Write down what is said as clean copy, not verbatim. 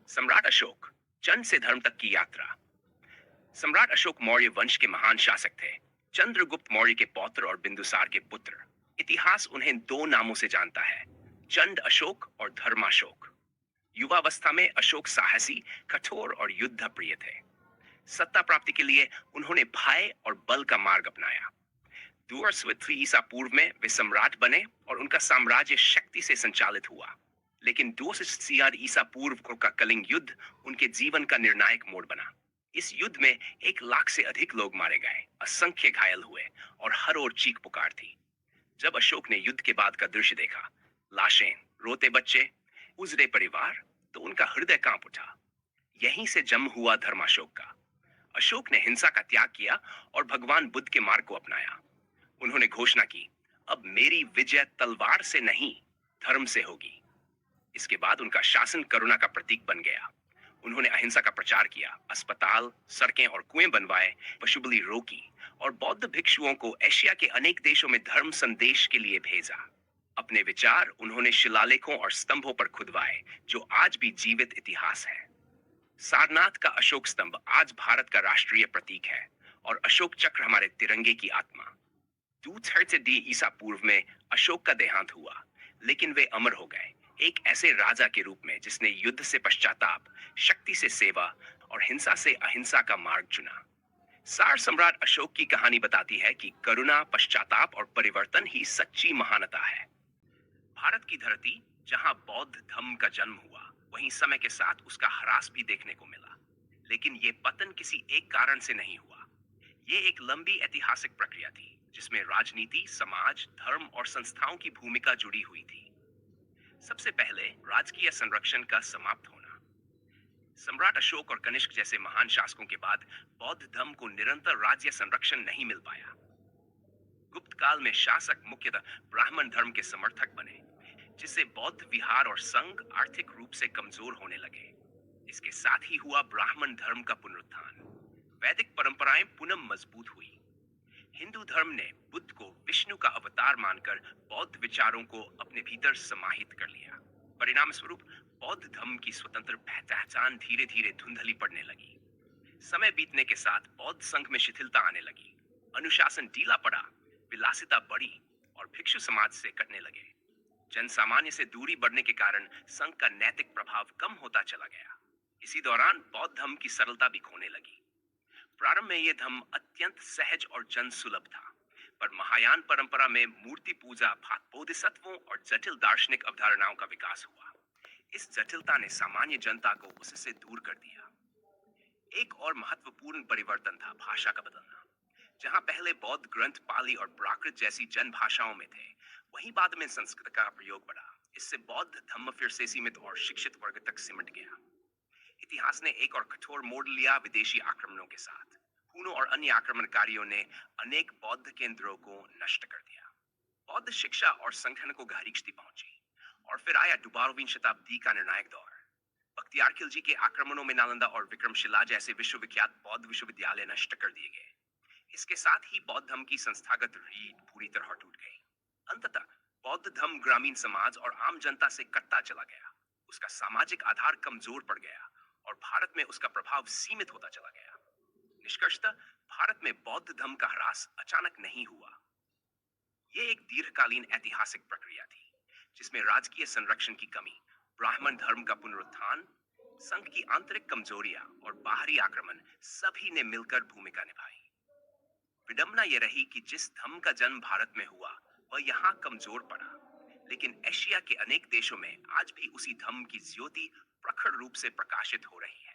सम्राट अशोक, चंद से धर्म तक की यात्रा। सम्राट अशोक मौर्य वंश के महान शासक थे। चंद्रगुप्त मौर्य के पौत्र और बिंदुसार के पुत्र। इतिहास उन्हें दो नामों से जानता है, चंद अशोक और धर्माशोक। युवावस्था में अशोक साहसी, कठोर और युद्ध प्रिय थे। सत्ता प्राप्ति के लिए उन्होंने भय और बल का मार्ग अपनाया। 203 ईसा पूर्व में वे सम्राट बने और उनका साम्राज्य शक्ति से संचालित हुआ। लेकिन 200 ईसा पूर्व को का कलिंग युद्ध उनके जीवन का निर्णायक मोड़ बना। इस युद्ध में 1 लाख से अधिक लोग मारे गए, असंख्य घायल हुए और हर ओर चीख पुकार थी। जब अशोक ने युद्ध के बाद का दृश्य देखा, लाशें, रोते बच्चे, उजड़े परिवार, तो उनका हृदय कांप उठा। यहीं से जन्म हुआ धर्माशोक का। अशोक ने हिंसा का त्याग किया और भगवान बुद्ध के मार्ग को अपनाया। उन्होंने घोषणा की, अब मेरी विजय तलवार से नहीं, धर्म से होगी। इसके बाद उनका शासन करुणा का प्रतीक बन गया। उन्होंने अहिंसा का प्रचार किया, अस्पताल, सड़कें और कुएं बनवाए, पशुबलि रोकी और बौद्ध भिक्षुओं को एशिया के अनेक देशों में धर्म संदेश के लिए भेजा। अपने विचार उन्होंने शिलालेखों और स्तंभों पर खुदवाए, जो आज भी जीवित इतिहास है। सारनाथ का अशोक स्तंभ आज भारत का राष्ट्रीय प्रतीक है और अशोक चक्र हमारे तिरंगे की आत्मा। 230 ईसा पूर्व में अशोक का देहांत हुआ, लेकिन वे अमर हो गए, एक ऐसे राजा के रूप में जिसने युद्ध से पश्चाताप, शक्ति से सेवा और हिंसा से अहिंसा का मार्ग चुना। सार सम्राट अशोक की कहानी बताती है कि करुणा, पश्चाताप और परिवर्तन ही सच्ची महानता है। भारत की धरती जहां बौद्ध धर्म का जन्म हुआ, वहीं समय के साथ उसका ह्रास भी देखने को मिला। लेकिन ये पतन किसी एक कारण से नहीं हुआ। ये एक लंबी ऐतिहासिक प्रक्रिया थी, जिसमें राजनीति, समाज, धर्म और संस्थाओं की भूमिका जुड़ी हुई थी। सबसे पहले राजकीय संरक्षण का समाप्त होना। सम्राट अशोक और कनिष्क जैसे महान शासकों के बाद बौद्ध धर्म को निरंतर राज्य संरक्षण नहीं मिल पाया। गुप्त काल में शासक मुख्यतः ब्राह्मण धर्म के समर्थक बने, जिससे बौद्ध विहार और संघ आर्थिक रूप से कमजोर होने लगे। इसके साथ ही हुआ ब्राह्मण धर्म का पुनरुत्थान। वैदिक परंपराएं पुनः मजबूत हुई। हिंदू धर्म ने बुद्ध को विष्णु का अवतार मानकर बौद्ध विचारों को अपने भीतर समाहित कर लिया। परिणाम स्वरूप बौद्ध धर्म की स्वतंत्र पहचान धीरे धीरे धुंधली पड़ने लगी। समय बीतने के साथ बौद्ध संघ में शिथिलता आने लगी, अनुशासन ढीला पड़ा, विलासिता बढ़ी और भिक्षु समाज से कटने लगे। जन सामान्य से दूरी बढ़ने के कारण संघ का नैतिक प्रभाव कम होता चला गया। इसी दौरान बौद्ध धर्म की सरलता भी खोने लगी। प्रारंभ में यह धर्म अत्यंत सहज और जन सुलभ था, पर महायान परंपरा में मूर्ति पूजा, बोधिसत्वों और जटिल दार्शनिक अवधारणाओं का विकास हुआ। इस जटिलता ने सामान्य जनता को उससे दूर कर दिया। एक और महत्वपूर्ण परिवर्तन था भाषा का बदलना। जहां पहले बौद्ध ग्रंथ पाली और प्राकृत जैसी जन भाषाओं में थे, वहीं बाद में संस्कृत का प्रयोग बढ़ा। इससे बौद्ध धर्म फिर से सीमित और शिक्षित वर्ग तक सिमट गया। इतिहास ने एक और कठोर मोड़ लिया विदेशी आक्रमणों के साथ। हुनों और अन्य आक्रमणकारियों ने अनेक बौद्ध केंद्रों को नष्ट कर दिया। बौद्ध शिक्षा और संगठन को गहरी क्षति पहुंची और फिर आया 12वीं शताब्दी का निर्णायक दौर। बख्तियार खिलजी के आक्रमणों में नालंदा और विक्रमशिला जैसे विश्वविख्यात बौद्ध विश्वविद्यालय नष्ट कर दिए गए। इसके साथ ही बौद्ध धर्म की संस्थागत रीढ़ पूरी तरह टूट गई। अंततः बौद्ध धर्म ग्रामीण समाज और आम जनता से कटता चला गया। उसका सामाजिक आधार कमजोर पड़ गया और भारत में उसका प्रभाव सीमित होता चला गया। निष्कर्षतः भारत में बौद्ध धर्म का ह्रास अचानक नहीं हुआ। यह एक दीर्घकालीन ऐतिहासिक प्रक्रिया थी, जिसमें राजकीय संरक्षण की कमी, ब्राह्मण धर्म का पुनरुत्थान, संघ की आंतरिक कमजोरियां और बाहरी आक्रमण सभी ने मिलकर भूमिका निभाई। विडंबना यह रही कि जिस धर्म का जन्म भारत में हुआ, वह यहाँ कमजोर पड़ा, लेकिन एशिया के अनेक देशों में आज भी उसी धर्म की ज्योति प्रखर रूप से प्रकाशित हो रही है।